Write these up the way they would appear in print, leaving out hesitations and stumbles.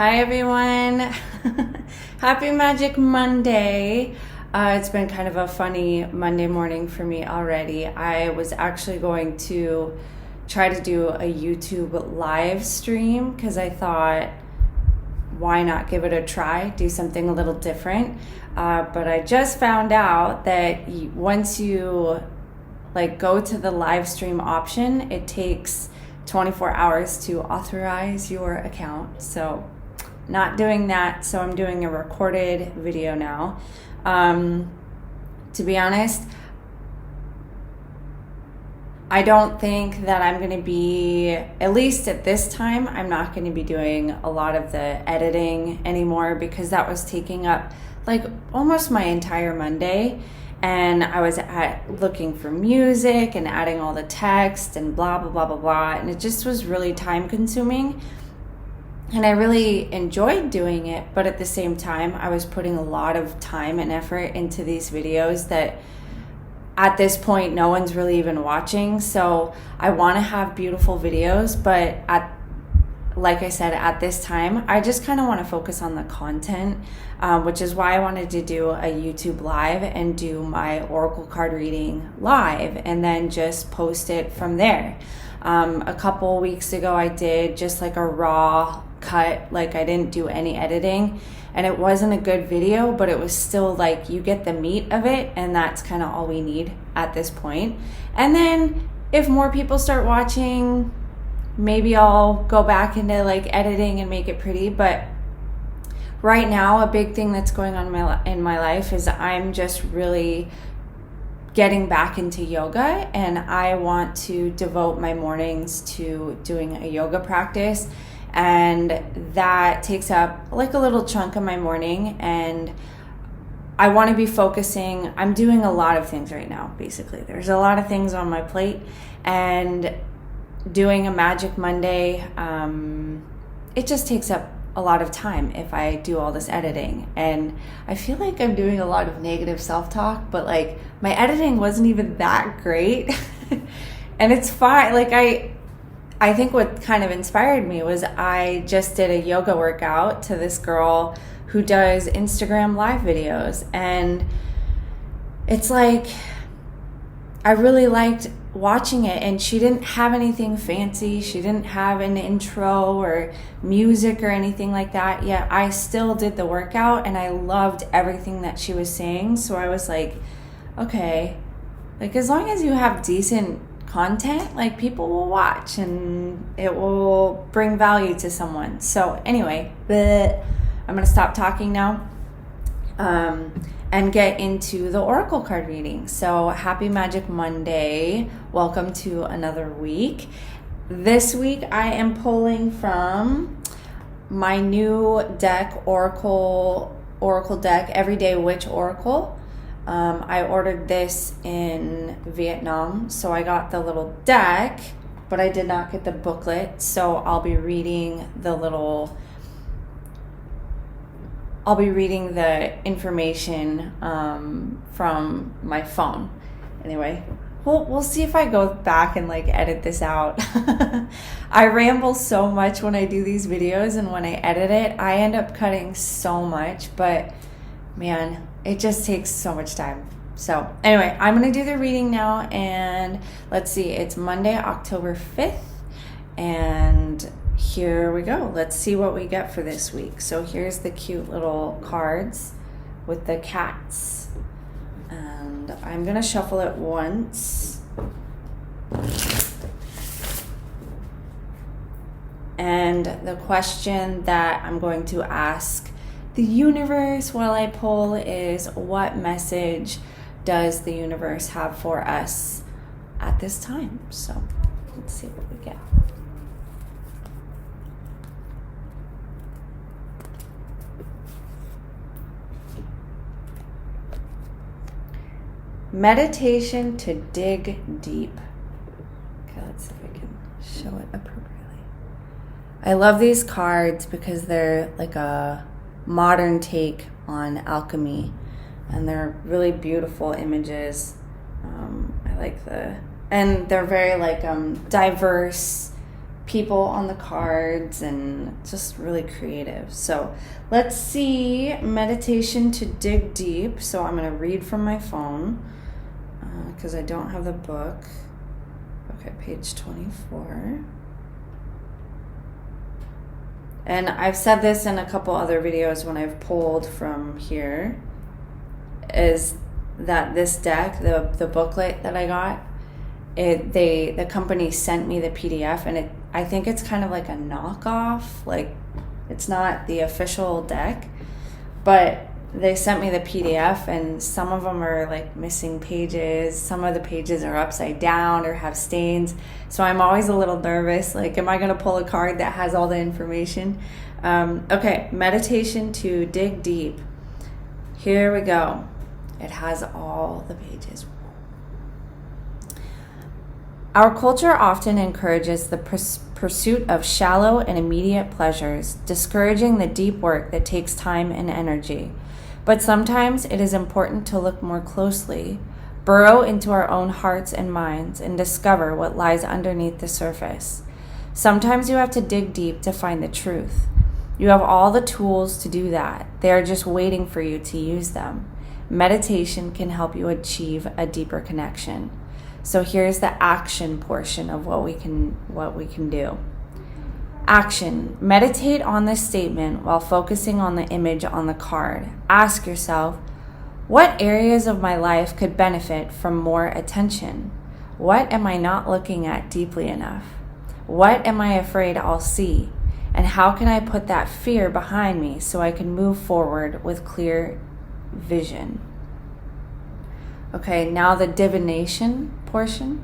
Hi everyone. Happy Magic Monday. It's been kind of a funny Monday morning for me already. I was actually going to try to do a YouTube live stream because I thought, why not give it a try, do something a little different. But I just found out that once you go to the live stream option, it takes 24 hours to authorize your account. So not doing that, so I'm doing a recorded video now. To be honest, I don't think that I'm going to be, at least at this time, I'm not going to be doing a lot of the editing anymore because that was taking up almost my entire Monday. And I was looking for music and adding all the text and blah, blah, blah, blah, blah. And it just was really time consuming. And I really enjoyed doing it. But at the same time, I was putting a lot of time and effort into these videos that at this point, no one's really even watching. So I want to have beautiful videos. But like I said, at this time, I just kind of want to focus on the content, which is why I wanted to do a YouTube live and do my Oracle card reading live and then just post it from there. A couple weeks ago, I did just a raw cut, I didn't do any editing, and it wasn't a good video, but it was still you get the meat of it, and that's kind of all we need at this point. And then if more people start watching, maybe I'll go back into editing and make it pretty. But right now, a big thing that's going on in my life is I'm just really getting back into yoga, and I want to devote my mornings to doing a yoga practice, and that takes up a little chunk of my morning. And I want to be focusing. I'm doing a lot of things right now. Basically, there's a lot of things on my plate, and doing a Magic Monday, it just takes up a lot of time if I do all this editing. And I feel like I'm doing a lot of negative self-talk, but my editing wasn't even that great. And it's fine. I think what kind of inspired me was I just did a yoga workout to this girl who does Instagram live videos. And it's I really liked watching it, and she didn't have anything fancy. She didn't have an intro or music or anything like that, yet I still did the workout and I loved everything that she was saying. So I was okay, as long as you have decent content, people will watch and it will bring value to someone. So anyway, I'm gonna stop talking now and get into the Oracle card reading. So happy Magic Monday. Welcome to another week. This week I am pulling from my new deck, Oracle deck, Everyday Witch Oracle. I ordered this in Vietnam, so I got the little deck, but I did not get the booklet. So I'll be reading the information from my phone. Anyway, we'll see if I go back and edit this out. I ramble so much when I do these videos, and when I edit it, I end up cutting so much, but man, it just takes so much time. So anyway, I'm going to do the reading now, and let's see, it's Monday, October 5th, and here we go. Let's see what we get for this week. So here's the cute little cards with the cats. And I'm going to shuffle it once. And the question that I'm going to ask the universe while I pull is, what message does the universe have for us at this time? So let's see what we get. Meditation to dig deep. Okay, let's see if I can show it appropriately. I love these cards because they're a modern take on alchemy, and they're really beautiful images. I like and they're very diverse people on the cards, and just really creative. So let's see, meditation to dig deep. So I'm going to read from my phone because I don't have the book. Okay, page 24. And I've said this in a couple other videos when I've pulled from here, is that this deck, the booklet that I got, the company sent me the PDF, and I think it's kind of like a knockoff, like it's not the official deck, but they sent me the PDF, and some of them are like missing pages, some of the pages are upside down or have stains, so I'm always a little nervous, like am I going to pull a card that has all the information? Okay, meditation to dig deep. Here we go. It has all the pages. Our culture often encourages the pursuit of shallow and immediate pleasures, discouraging the deep work that takes time and energy. But sometimes it is important to look more closely, burrow into our own hearts and minds, and discover what lies underneath the surface. Sometimes you have to dig deep to find the truth. You have all the tools to do that. They are just waiting for you to use them. Meditation can help you achieve a deeper connection. So here's the action portion of what we can do. Action. Meditate on this statement while focusing on the image on the card. Ask yourself, what areas of my life could benefit from more attention? What am I not looking at deeply enough? What am I afraid I'll see? And how can I put that fear behind me so I can move forward with clear vision? Okay, now the divination portion.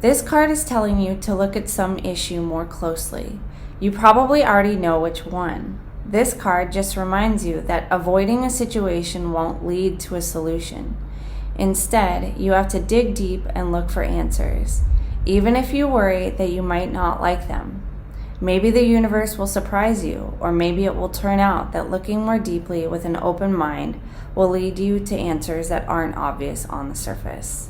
This card is telling you to look at some issue more closely. You probably already know which one. This card just reminds you that avoiding a situation won't lead to a solution. Instead, you have to dig deep and look for answers, even if you worry that you might not like them. Maybe the universe will surprise you, or maybe it will turn out that looking more deeply with an open mind will lead you to answers that aren't obvious on the surface.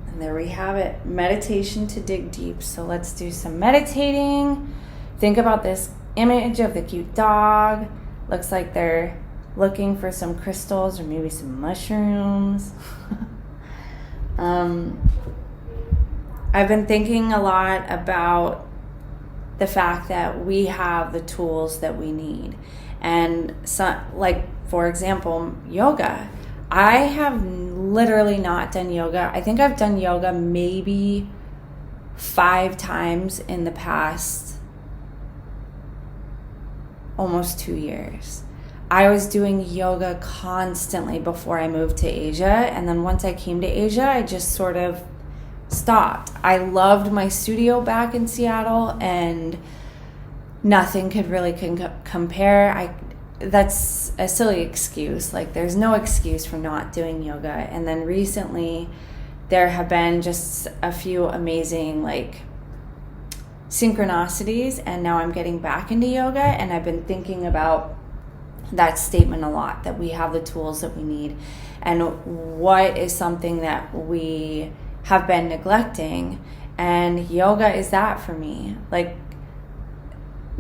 And there we have it, meditation to dig deep. So let's do some meditating. Think about this image of the cute dog. Looks like they're looking for some crystals or maybe some mushrooms. I've been thinking a lot about the fact that we have the tools that we need. And so, like, for example, yoga. I have literally not done yoga. I think I've done yoga maybe 5 times in the past almost 2 years. I was doing yoga constantly before I moved to Asia. And then once I came to Asia, I just sort of stopped. I loved my studio back in Seattle, and nothing could really compare. That's a silly excuse. Like, there's no excuse for not doing yoga. And then recently there have been just a few amazing synchronicities, and now I'm getting back into yoga, and I've been thinking about that statement a lot, that we have the tools that we need, and what is something that we have been neglecting. And yoga is that for me. Like,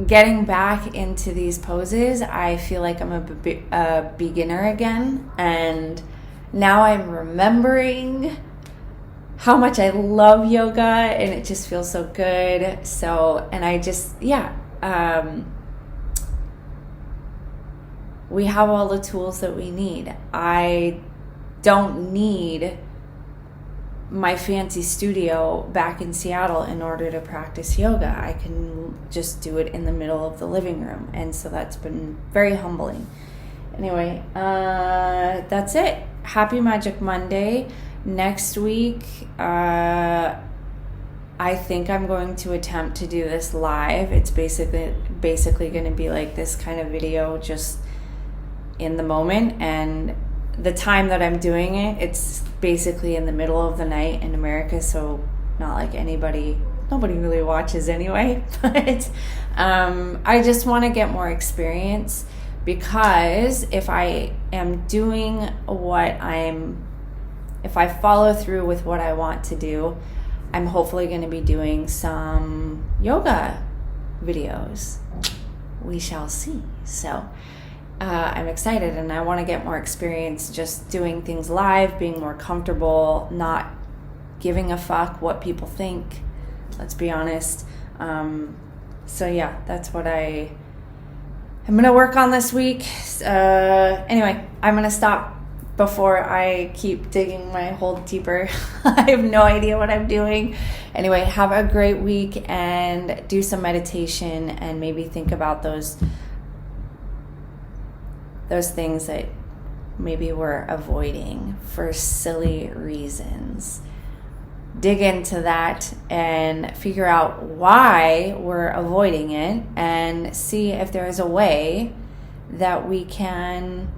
getting back into these poses, I feel like I'm a beginner again, and now I'm remembering how much I love yoga, and it just feels so good. So, and I just, we have all the tools that we need. I don't need my fancy studio back in Seattle in order to practice yoga. I can just do it in the middle of the living room. And so that's been very humbling. Anyway, that's it. Happy Magic Monday. Next week, I think I'm going to attempt to do this live. It's basically going to be like this kind of video, just in the moment. And the time that I'm doing it, it's basically in the middle of the night in America, so not like nobody really watches anyway. But I just want to get more experience, because if I am doing if I follow through with what I want to do, I'm hopefully going to be doing some yoga videos. We shall see. So I'm excited, and I want to get more experience just doing things live, being more comfortable, not giving a fuck what people think. Let's be honest. So yeah, that's what I'm going to work on this week. Anyway, I'm going to stop before I keep digging my hole deeper. I have no idea what I'm doing. Anyway, have a great week and do some meditation and maybe think about those things that maybe we're avoiding for silly reasons. Dig into that and figure out why we're avoiding it and see if there is a way that we can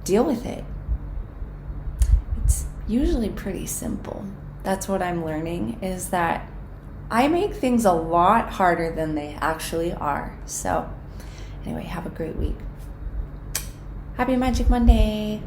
deal with it. It's usually pretty simple. That's what I'm learning, is that I make things a lot harder than they actually are. So anyway, have a great week. Happy Magic Monday.